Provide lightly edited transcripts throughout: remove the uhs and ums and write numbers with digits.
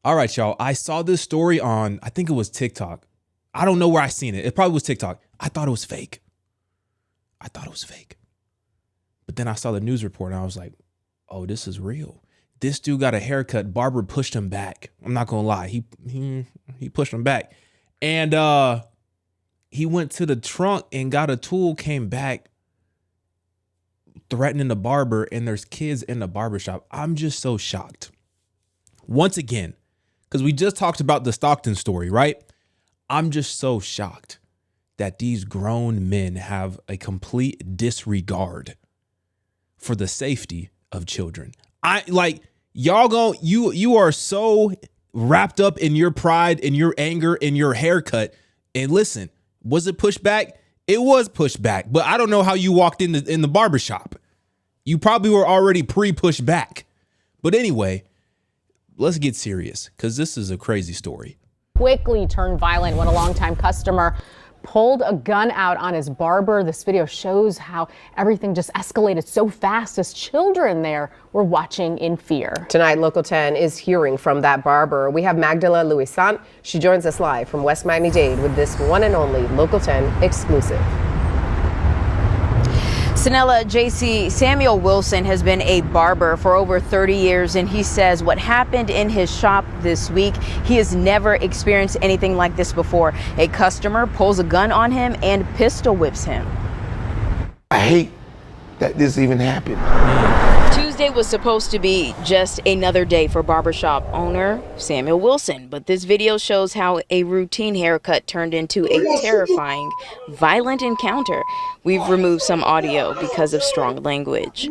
All right, y'all. I saw this story on, I think it was TikTok. I don't know where I seen it. It probably was TikTok. I thought it was fake. But then I saw the news report and I was like, oh, this is real. This dude got a haircut. Barber pushed him back. I'm not going to lie. He pushed him back. And he went to the trunk and got a tool, came back threatening the barber, and there's kids in the barbershop. I'm just so shocked. Once again, because we just talked about the Stockton story, right? I'm just so shocked that these grown men have a complete disregard for the safety of children. You are so wrapped up in your pride, in your anger, in your haircut. And listen, was it pushed back? It was pushed back, but I don't know how you walked in the barbershop. You probably were already pre-pushed back. But anyway, let's get serious because this is a crazy story. Quickly turned violent when a longtime customer pulled a gun out on his barber. This video shows how everything just escalated so fast as children there were watching in fear. Tonight, Local 10 is hearing from that barber. We have Magdala Luisant. She joins us live from West Miami-Dade with this one and only Local 10 exclusive. Sanella, JC, Samuel Wilson has been a barber for over 30 years, and he says what happened in his shop this week, he has never experienced anything like this before. A customer pulls a gun on him and pistol whips him. I hate that this even happened. Tuesday was supposed to be just another day for barbershop owner Samuel Wilson, but this video shows how a routine haircut turned into a terrifying, violent encounter. We've removed some audio because of strong language.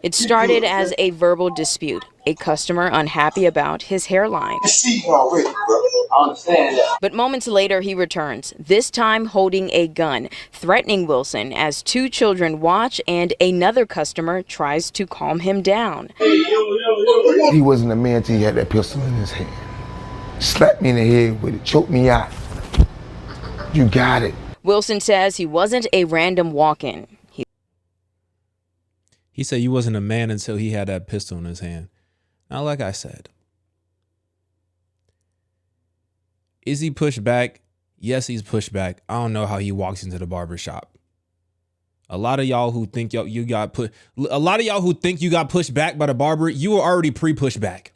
It started as a verbal dispute, a customer unhappy about his hairline. I understand that. But moments later, he returns, this time holding a gun, threatening Wilson as two children watch and another customer tries to calm him down. He wasn't a man till he had that pistol in his hand. Slapped me in the head with it, choked me out. You got it. Wilson says he wasn't a random walk-in. He said he wasn't a man until he had that pistol in his hand. Now, like I said, is he pushed back? Yes, he's pushed back. I don't know how he walks into the barbershop. A lot of y'all who think you got pushed back by the barber, you were already pre-pushed back.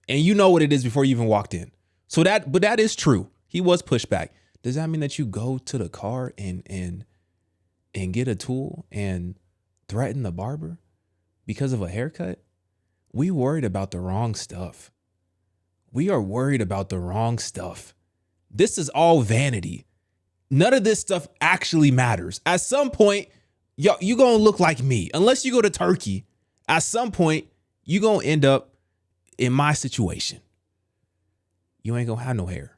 And you know what it is before you even walked in. But that is true. He was pushed back. Does that mean that you go to the car and get a tool and threaten the barber because of a haircut? We worried about the wrong stuff. We are worried about the wrong stuff. This is all vanity. None of this stuff actually matters. At some point, you gonna look like me. Unless you go to Turkey, at some point, you gonna end up in my situation. You ain't gonna have no hair.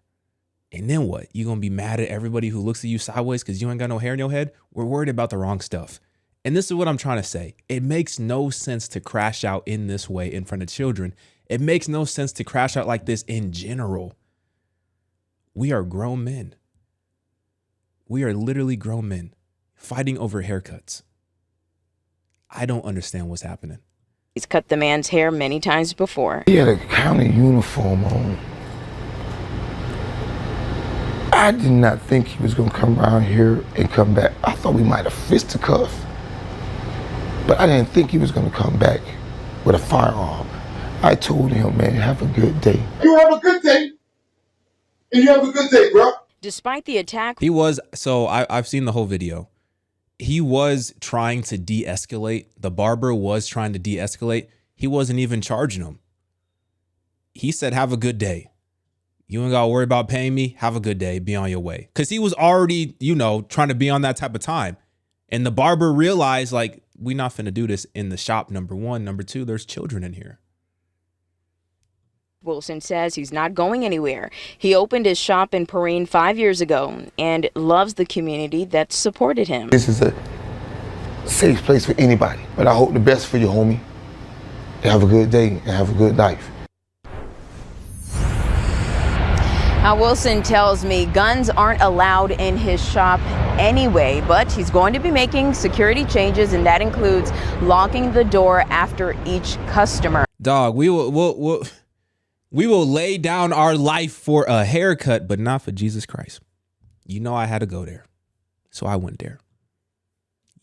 And then what? You gonna be mad at everybody who looks at you sideways because you ain't got no hair in your head? We're worried about the wrong stuff. And this is what I'm trying to say. It makes no sense to crash out in this way in front of children. It makes no sense to crash out like this in general. We are grown men. We are literally grown men fighting over haircuts. I don't understand what's happening. He's cut the man's hair many times before. He had a county uniform on. I did not think he was gonna come around here and come back. I thought we might have fisticuffed. But I didn't think he was gonna come back with a firearm. I told him, man, have a good day. You have a good day. And you have a good day, bro. Despite the attack, I've seen the whole video. He was trying to de-escalate. The barber was trying to de-escalate. He wasn't even charging him. He said, have a good day. You ain't got to worry about paying me. Have a good day. Be on your way. Because he was already, trying to be on that type of time. And the barber realized, we not finna do this in the shop, number one. Number two, there's children in here. Wilson says he's not going anywhere. He opened his shop in Perrine 5 years ago and loves the community that supported him. This is a safe place for anybody. But I hope the best for you, homie. Have a good day and have a good life. Now, Wilson tells me guns aren't allowed in his shop anyway, but he's going to be making security changes, and that includes locking the door after each customer. Dog, We will lay down our life for a haircut, but not for Jesus Christ. You know I had to go there, so I went there.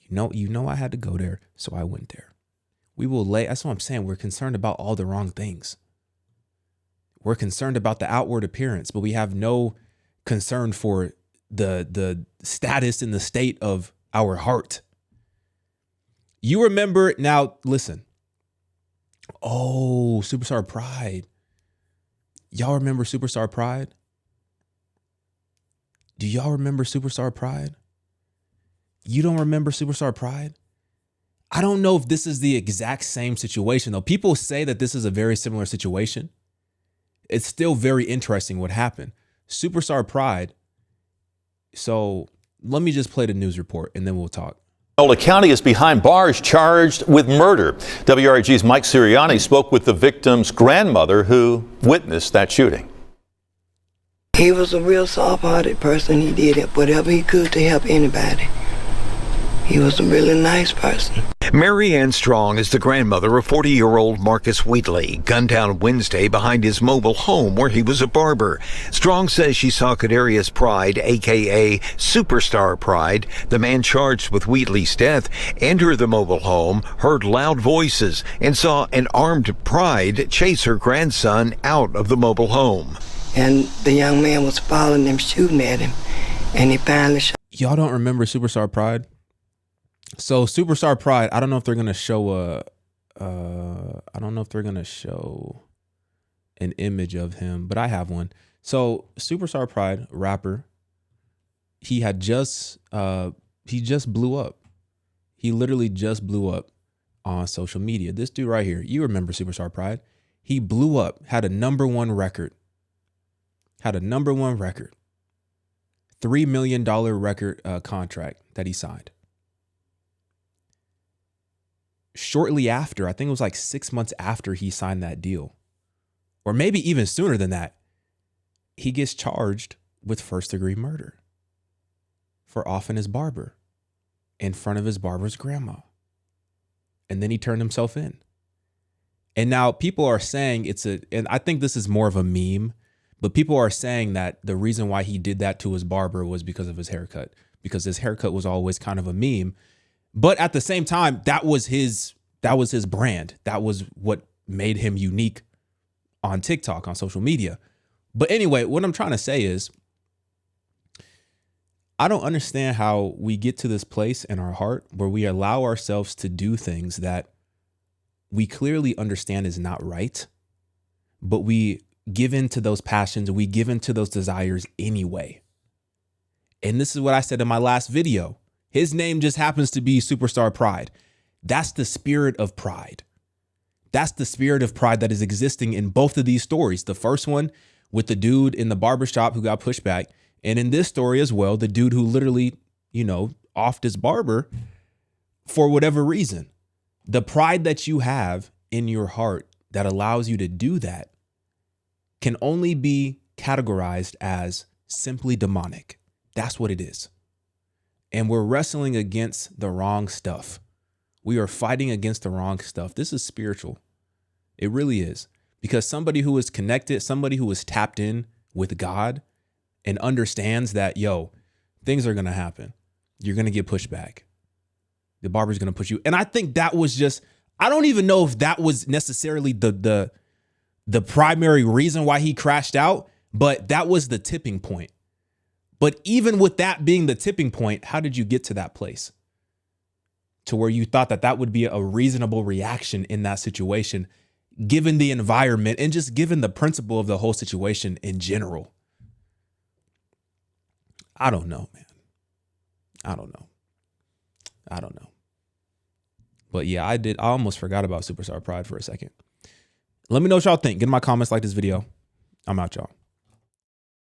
You know I had to go there, so I went there. We will lay. That's what I'm saying. We're concerned about all the wrong things. We're concerned about the outward appearance, but we have no concern for the status and the state of our heart. You remember, now listen. Oh, Superstar Pride. Y'all remember Superstar Pride? Do y'all remember Superstar Pride? You don't remember Superstar Pride? I don't know if this is the exact same situation, though. People say that this is a very similar situation. It's still very interesting what happened. Superstar Pride. So let me just play the news report and then we'll talk. Multnomah County is behind bars charged with murder. WRG's Mike Sirianni spoke with the victim's grandmother who witnessed that shooting. He was a real soft-hearted person. He did whatever he could to help anybody. He was a really nice person. Mary Ann Strong is the grandmother of 40-year-old Marcus Wheatley, gunned down Wednesday behind his mobile home where he was a barber. Strong says she saw Kadarius Pride, a.k.a. Superstar Pride, the man charged with Wheatley's death, enter the mobile home, heard loud voices, and saw an armed Pride chase her grandson out of the mobile home. And the young man was following him, shooting at him, and he finally shot. Y'all don't remember Superstar Pride? So Superstar Pride, I don't know if they're gonna show I don't know if they're gonna show an image of him, but I have one. So Superstar Pride, rapper, he just blew up. He literally just blew up on social media. This dude right here, you remember Superstar Pride? He blew up, had a #1 record. $3 million record contract that he signed. Shortly after, I think it was like 6 months after he signed that deal, or maybe even sooner than that, he gets charged with first-degree murder for offing his barber in front of his barber's grandma. And then he turned himself in. And now people are saying and I think this is more of a meme, but people are saying that the reason why he did that to his barber was because of his haircut, because his haircut was always kind of a meme. But at the same time, that was his brand. That was what made him unique on TikTok, on social media. But anyway, what I'm trying to say is, I don't understand how we get to this place in our heart where we allow ourselves to do things that we clearly understand is not right, but we give in to those passions, we give in to those desires anyway. And this is what I said in my last video. His name just happens to be Superstar Pride. That's the spirit of pride. That's the spirit of pride that is existing in both of these stories. The first one with the dude in the barbershop who got pushed back. And in this story as well, the dude who literally, offed his barber for whatever reason. The pride that you have in your heart that allows you to do that can only be categorized as simply demonic. That's what it is. And we're wrestling against the wrong stuff. We are fighting against the wrong stuff. This is spiritual. It really is. Because somebody who is connected, somebody who is tapped in with God and understands that, things are going to happen. You're going to get pushed back. The barber's going to push you. And I think that was just, I don't even know if that was necessarily the primary reason why he crashed out, but that was the tipping point. But even with that being the tipping point, how did you get to that place? To where you thought that would be a reasonable reaction in that situation, given the environment and just given the principle of the whole situation in general. I don't know, man. I don't know. But yeah, I almost forgot about Superstar Pride for a second. Let me know what y'all think. Get in my comments, like this video. I'm out, y'all.